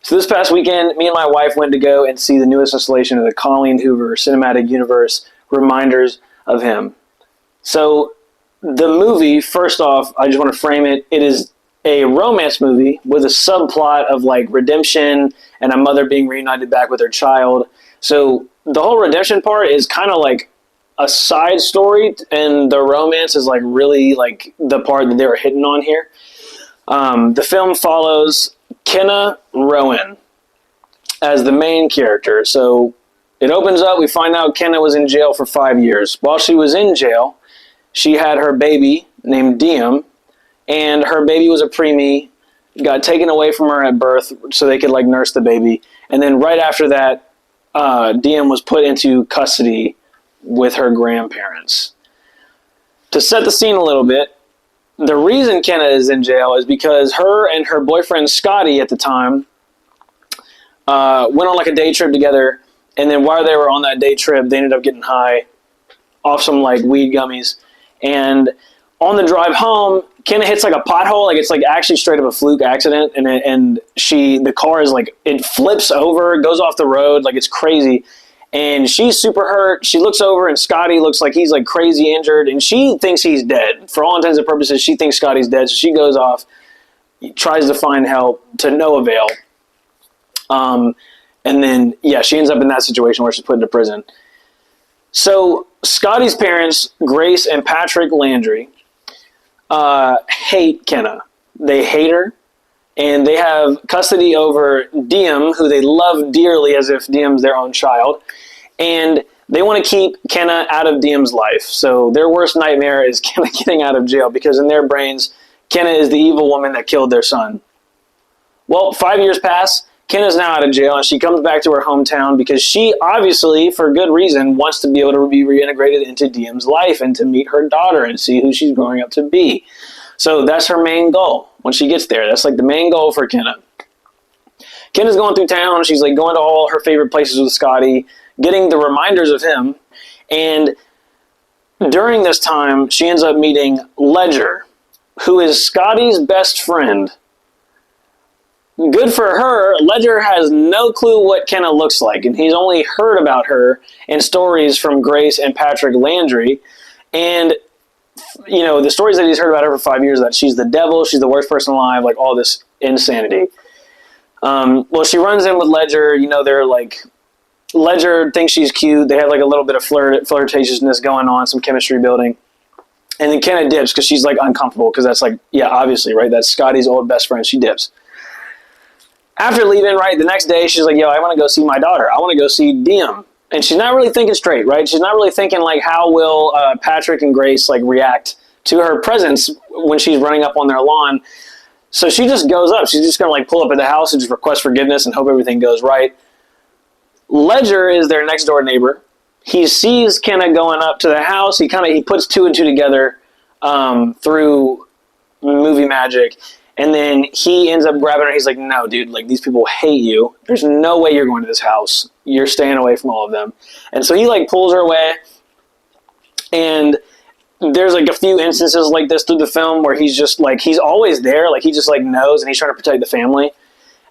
So this past weekend, me and my wife went to go and see the newest installation of the Colleen Hoover Cinematic Universe Reminders of Him. So the movie, first off, I just want to frame it. It is a romance movie with a subplot of like redemption and a mother being reunited back with her child. So the whole redemption part is kind of like a side story, and the romance is like really like the part that they were hitting on here. The film follows Kenna Rowan as the main character. So it opens up, we find out Kenna was in jail for 5 years. While she was in jail, she had her baby named Diem, and her baby was a preemie, got taken away from her at birth so they could like nurse the baby. And then right after that, Diem was put into custody with her grandparents. To set the scene a little bit, the reason Kenna is in jail is because her and her boyfriend Scotty at the time went on like a day trip together, and then while they were on that day trip, they ended up getting high off some like weed gummies. And on the drive home, Kenna hits like a pothole, like it's like actually straight up a fluke accident, and the car is like, it flips over, goes off the road, like it's crazy. And she's super hurt. She looks over, and Scotty looks like he's like crazy injured, and she thinks he's dead. For all intents and purposes, she thinks Scotty's dead, so she goes off, tries to find help to no avail. And then, yeah, she ends up in that situation where she's put into prison. So Scotty's parents, Grace and Patrick Landry, hate Kenna. They hate her, and they have custody over Diem, who they love dearly as if Diem's their own child. And they want to keep Kenna out of Diem's life. So their worst nightmare is Kenna getting out of jail, because in their brains, Kenna is the evil woman that killed their son. Well, 5 years pass. Kenna's now out of jail, and she comes back to her hometown because she obviously, for good reason, wants to be able to be reintegrated into Diem's life and to meet her daughter and see who she's growing up to be. So that's her main goal when she gets there. That's like the main goal for Kenna. Kenna's going through town. She's like going to all her favorite places with Scotty, getting the reminders of him. And during this time, she ends up meeting Ledger, who is Scotty's best friend. Good for her, Ledger has no clue what Kenna looks like, and he's only heard about her in stories from Grace and Patrick Landry. And, you know, the stories that he's heard about her for 5 years, that she's the devil, she's the worst person alive, like all this insanity. Well, she runs in with Ledger, you know, they're like, Ledger thinks she's cute, they have like a little bit of flirtatiousness going on, some chemistry building. And then Kenna dips because she's like uncomfortable, because that's like, yeah, obviously, right, that's Scotty's old best friend, she dips. After leaving, right, the next day, she's like, yo, I want to go see my daughter. I want to go see Diem. And she's not really thinking straight, right? She's not really thinking, like, how will Patrick and Grace, like, react to her presence when she's running up on their lawn. So she just goes up. She's just going to, like, pull up at the house and just request forgiveness and hope everything goes right. Ledger is their next-door neighbor. He sees Kenna going up to the house. He puts two and two together through movie magic. And then he ends up grabbing her. He's like, no, dude, like, these people hate you. There's no way you're going to this house. You're staying away from all of them. And so he, like, pulls her away. And there's, like, a few instances like this through the film where he's just, like, he's always there. Like, he just, like, knows, and he's trying to protect the family.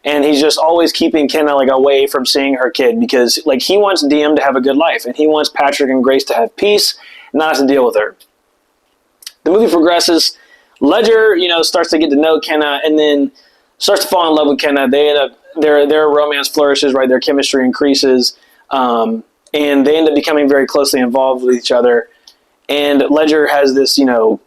And he's just always keeping Kenna, like, away from seeing her kid because, like, he wants Diem to have a good life. And he wants Patrick and Grace to have peace, not to deal with her. The movie progresses. Ledger, you know, starts to get to know Kenna and then starts to fall in love with Kenna. They end up, their romance flourishes, right? Their chemistry increases, and they end up becoming very closely involved with each other. And Ledger has this, you know,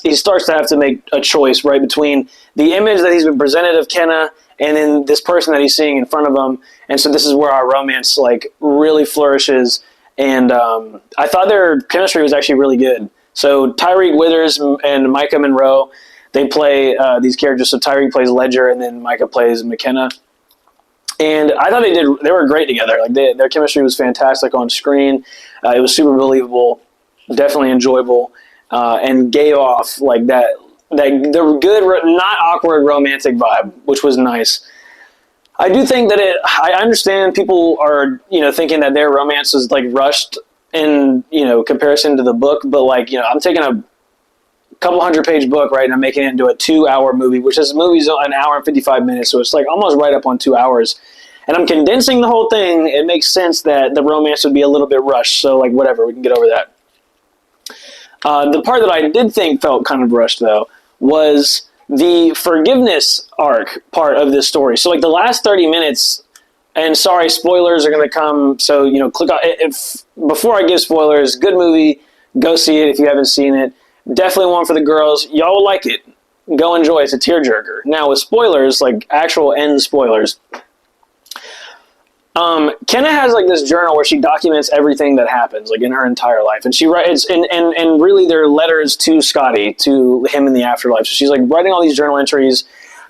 he starts to have to make a choice, right, between the image that he's been presented of Kenna and then this person that he's seeing in front of him. And so this is where our romance, like, really flourishes. And I thought their chemistry was actually really good. So Tyreek Withers and Micah Monroe, they play these characters. So Tyreek plays Ledger, and then Micah plays McKenna. And I thought they were great together. Like, their chemistry was fantastic on screen. It was super believable, definitely enjoyable, and gave off like that the good, not awkward romantic vibe, which was nice. I do think that I understand people are, you know, thinking that their romance is like rushed in, you know, comparison to the book, but, like, you know, I'm taking a couple 100-page book, right, and I'm making it into a 2-hour movie, which is movie's an hour and 55 minutes, so it's like almost right up on 2 hours. And I'm condensing the whole thing. It makes sense that the romance would be a little bit rushed, so like whatever, we can get over that. The part that I did think felt kind of rushed, though, was the forgiveness arc part of this story. So like the last 30 minutes, and sorry, spoilers are going to come, so click on if before I give spoilers. Good movie, go see it if you haven't seen it. Definitely one for the girls. Y'all will like it. Go enjoy it. It's a tearjerker. Now with spoilers, like actual end spoilers, Kenna has like this journal where she documents everything that happens, like in her entire life, and she writes, and really they're letters to Scotty, to him in the afterlife. So she's like writing all these journal entries,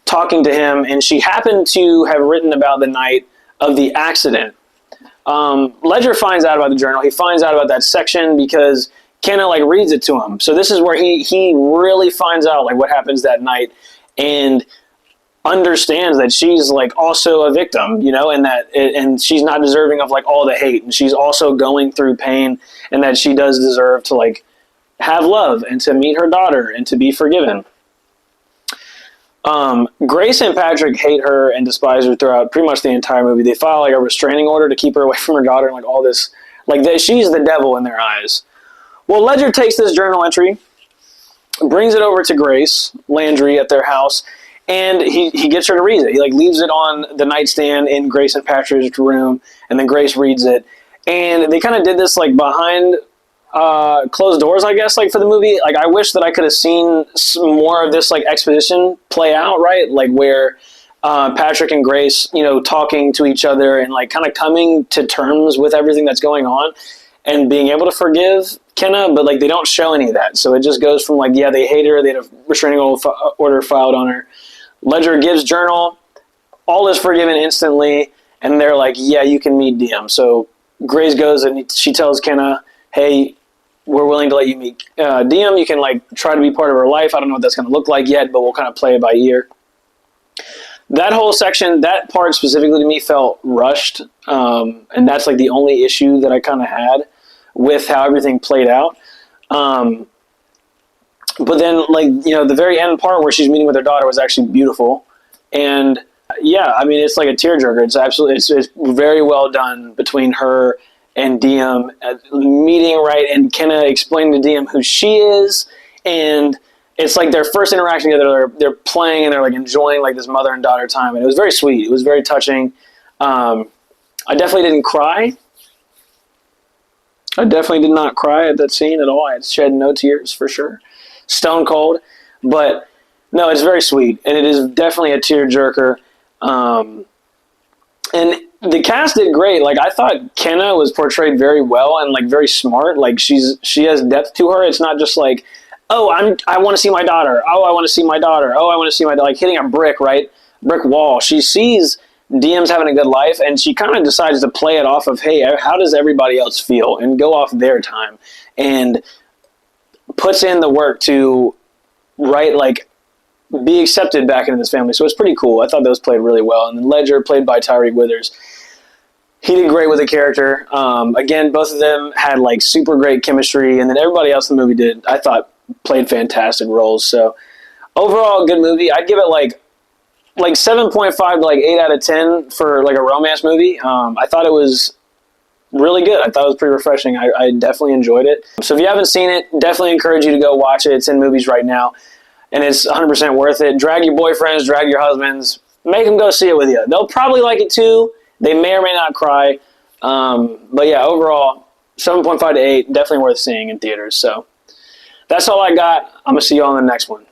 talking to him, and she happened to have written about the night of the accident. Ledger finds out about the journal. He finds out about that section because Kenna like reads it to him. So this is where he really finds out like what happens that night, and understands that she's like also a victim, and she's not deserving of like all the hate, and she's also going through pain, and that she does deserve to like have love and to meet her daughter and to be forgiven. Grace and Patrick hate her and despise her throughout pretty much the entire movie. They file like a restraining order to keep her away from her daughter and like all this, like she's the devil in their eyes. Well, Ledger takes this journal entry, brings it over to Grace Landry at their house, and he gets her to read it. He like leaves it on the nightstand in Grace and Patrick's room, and then Grace reads it. And they kind of did this like behind closed doors, I guess, like for the movie. Like I wish that I could have seen some more of this like exposition play out, right? Like where Patrick and Grace, talking to each other and like kind of coming to terms with everything that's going on and being able to forgive Kenna, but like they don't show any of that. So it just goes from like, yeah, they hate her, they had a restraining order filed on her. Ledger gives journal, all is forgiven instantly, and they're like, yeah, you can meet Diem. So Grace goes and she tells Kenna, hey, we're willing to let you meet Diem. You can like try to be part of her life. I don't know what that's going to look like yet, but we'll kind of play it by ear. That whole section, that part specifically to me felt rushed, and that's like the only issue that I kind of had with how everything played out. But then, like, the very end part where she's meeting with her daughter was actually beautiful. And, yeah, I mean, it's like a tearjerker. It's absolutely, it's very well done between her and Diem meeting, right, and Kenna explaining to Diem who she is. And it's like their first interaction together. They're playing and they're, like, enjoying, like, this mother and daughter time. And it was very sweet. It was very touching. I definitely didn't cry. I definitely did not cry at that scene at all. I shed no tears for sure. Stone cold, but no, it's very sweet, and it is definitely a tearjerker. And the cast did great. Like I thought Kenna was portrayed very well and like very smart. Like she has depth to her. It's not just like, oh, I want to see my daughter. Oh, I want to see my daughter. Oh, I want to see my daughter. Like hitting a brick wall. She sees Diem's having a good life, and she kind of decides to play it off of, hey, how does everybody else feel, and go off their time, and puts in the work to be accepted back into this family. So it's pretty cool. I thought those played really well. And then Ledger, played by Tyree Withers, he did great with the character. Again, both of them had like super great chemistry, and then everybody else in the movie I played fantastic roles. So overall, good movie. I'd give it like 7.5 to like 8 out of 10 for like a romance movie. I thought it was really good. I thought it was pretty refreshing. I definitely enjoyed it. So if you haven't seen it, definitely encourage you to go watch it. It's in movies right now, and it's 100% worth it. Drag your boyfriends, drag your husbands, make them go see it with you. They'll probably like it too. They may or may not cry. But yeah, overall, 7.5 to 8, definitely worth seeing in theaters. So that's all I got. I'm going to see you all in the next one.